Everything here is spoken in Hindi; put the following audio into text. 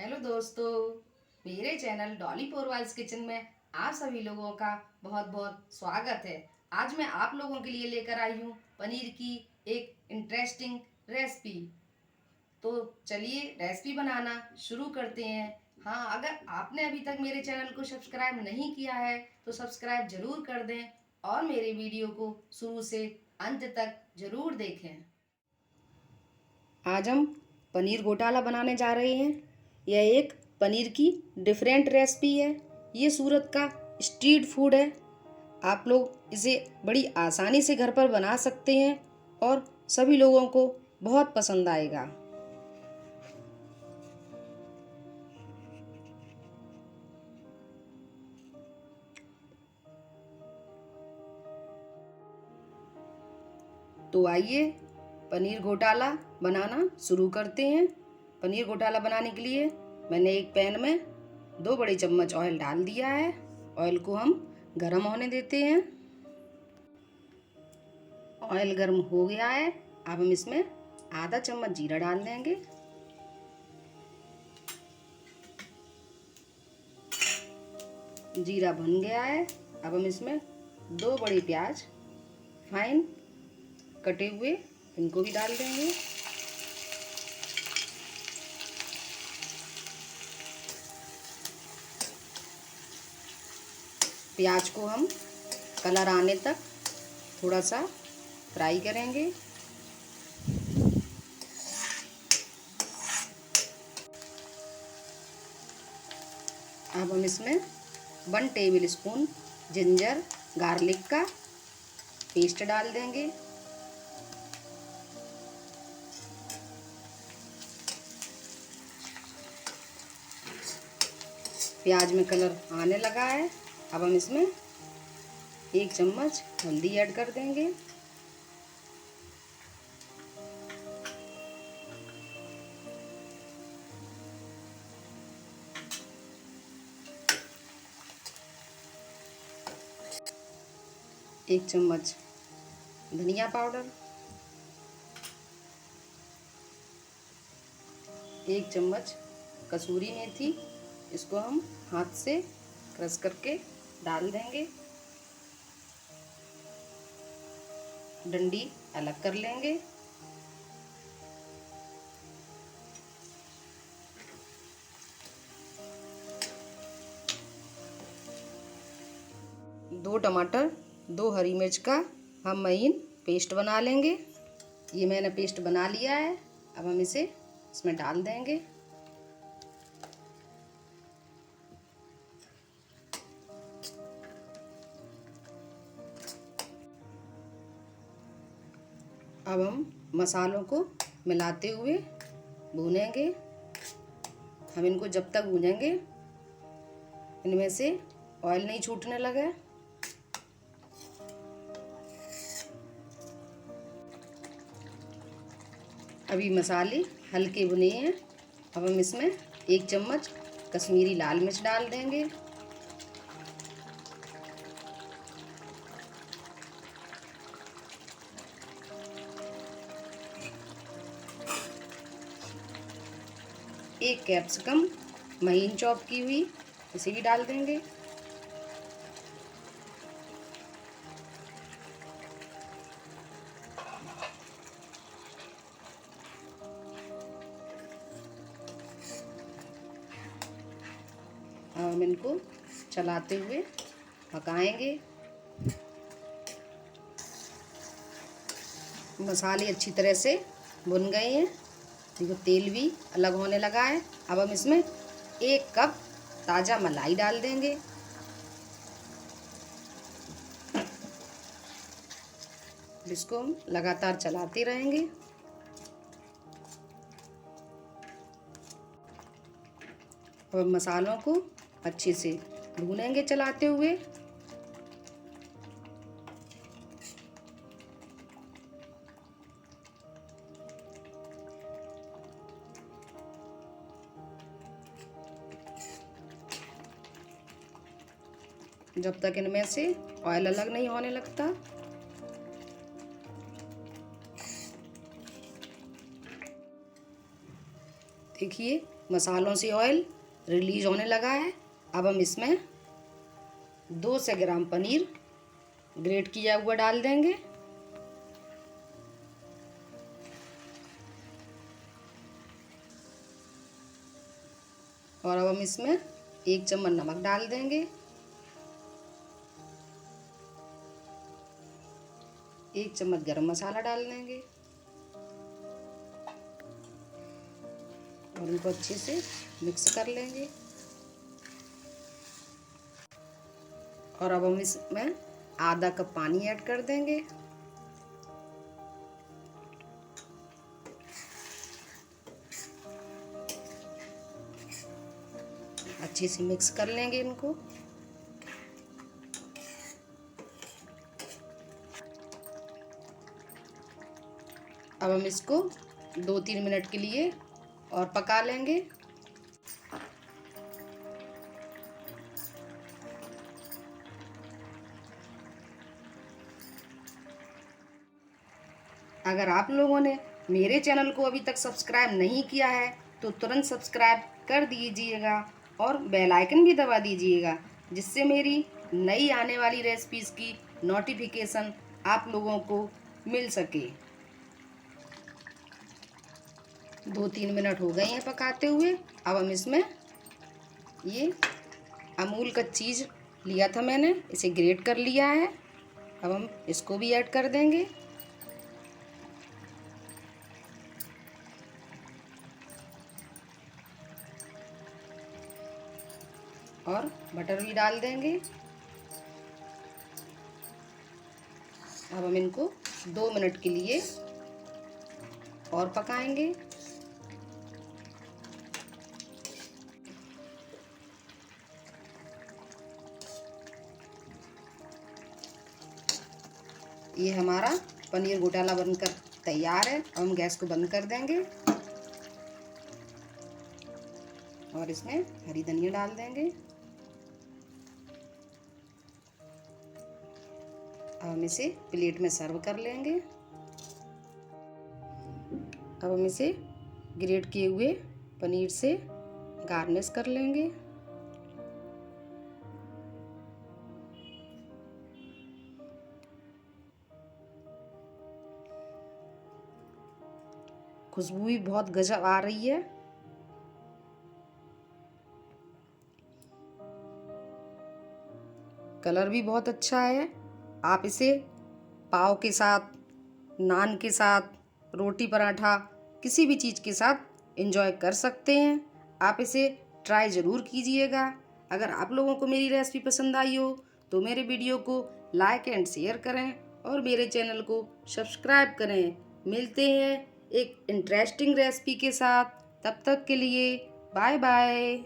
हेलो दोस्तों, मेरे चैनल डॉली पोरवाल्स किचन में आप सभी लोगों का बहुत बहुत स्वागत है। आज मैं आप लोगों के लिए लेकर आई हूँ पनीर की एक इंटरेस्टिंग रेसिपी। तो चलिए रेसिपी बनाना शुरू करते हैं। हाँ, अगर आपने अभी तक मेरे चैनल को सब्सक्राइब नहीं किया है तो सब्सक्राइब जरूर कर दें और मेरे वीडियो को शुरू से अंत तक जरूर देखें। आज हम पनीर घोटाला बनाने जा रहे हैं। यह एक पनीर की डिफरेंट रेसिपी है। ये सूरत का स्ट्रीट फूड है। आप लोग इसे बड़ी आसानी से घर पर बना सकते हैं और सभी लोगों को बहुत पसंद आएगा। तो आइए पनीर घोटाला बनाना शुरू करते हैं। पनीर घोटाला बनाने के लिए मैंने एक पैन में 2 बड़े चम्मच ऑयल डाल दिया है। ऑयल को हम गरम होने देते हैं। ऑयल गर्म हो गया है। अब हम इसमें आधा चम्मच जीरा डाल देंगे। जीरा भुन गया है। अब हम इसमें 2 बड़े प्याज फाइन कटे हुए इनको भी डाल देंगे। प्याज को हम कलर आने तक थोड़ा सा फ्राई करेंगे। अब हम इसमें 1 टेबल स्पून जिंजर गार्लिक का पेस्ट डाल देंगे। प्याज में कलर आने लगा है। अब हम इसमें 1 चम्मच हल्दी ऐड कर देंगे। एक चम्मच धनिया पाउडर, 1 चम्मच कसूरी मेथी, इसको हम हाथ से क्रश करके डाल देंगे। डंडी अलग कर लेंगे। दो टमाटर, 2 हरी मिर्च का हम महीन पेस्ट बना लेंगे। ये मैंने पेस्ट बना लिया है। अब हम इसे इसमें डाल देंगे। अब हम मसालों को मिलाते हुए भूनेंगे। हम इनको जब तक भूनेंगे इनमें से ऑयल नहीं छूटने लगे। अभी मसाले हल्के भुने हैं। अब हम इसमें 1 चम्मच कश्मीरी लाल मिर्च डाल देंगे। एक कैप्सिकम महीन चॉप की हुई इसे भी डाल देंगे। हम इनको चलाते हुए पकाएंगे। मसाले अच्छी तरह से भुन गए हैं। देखो तेल भी अलग होने लगा है। अब हम इसमें 1 कप ताज़ा मलाई डाल देंगे। इसको हम लगातार चलाते रहेंगे। और मसालों को अच्छे से भूनेंगे चलाते हुए। जब तक इनमें से ऑयल अलग नहीं होने लगता। देखिए मसालों से ऑयल रिलीज होने लगा है। अब हम इसमें 200 ग्राम पनीर ग्रेट किया हुआ डाल देंगे। और अब हम इसमें 1 चम्मच नमक डाल देंगे, 1 चम्मच गरम मसाला डाल देंगे और इनको अच्छे से मिक्स कर लेंगे। और अब हम इसमें आधा कप पानी ऐड कर देंगे। अच्छे से मिक्स कर लेंगे इनको। अब हम इसको 2-3 मिनट के लिए और पका लेंगे। अगर आप लोगों ने मेरे चैनल को अभी तक सब्सक्राइब नहीं किया है तो तुरंत सब्सक्राइब कर दीजिएगा और बेल आइकन भी दबा दीजिएगा, जिससे मेरी नई आने वाली रेसिपीज़ की नोटिफिकेशन आप लोगों को मिल सके। 2-3 मिनट हो गए हैं पकाते हुए। अब हम इसमें ये अमूल का चीज़ लिया था मैंने, इसे ग्रेट कर लिया है। अब हम इसको भी ऐड कर देंगे और बटर भी डाल देंगे। अब हम इनको 2 मिनट के लिए और पकाएंगे। ये हमारा पनीर घोटाला बनकर तैयार है। अब हम गैस को बंद कर देंगे और इसमें हरी धनिया डाल देंगे। अब हम इसे प्लेट में सर्व कर लेंगे। अब हम इसे ग्रेट किए हुए पनीर से गार्निश कर लेंगे। खुशबू भी बहुत गजब आ रही है। कलर भी बहुत अच्छा है। आप इसे पाव के साथ, नान के साथ, रोटी पराठा, किसी भी चीज़ के साथ एंजॉय कर सकते हैं। आप इसे ट्राई ज़रूर कीजिएगा। अगर आप लोगों को मेरी रेसिपी पसंद आई हो तो मेरे वीडियो को लाइक एंड शेयर करें और मेरे चैनल को सब्सक्राइब करें। मिलते हैं एक इंटरेस्टिंग रेसिपी के साथ। तब तक के लिए बाय बाय।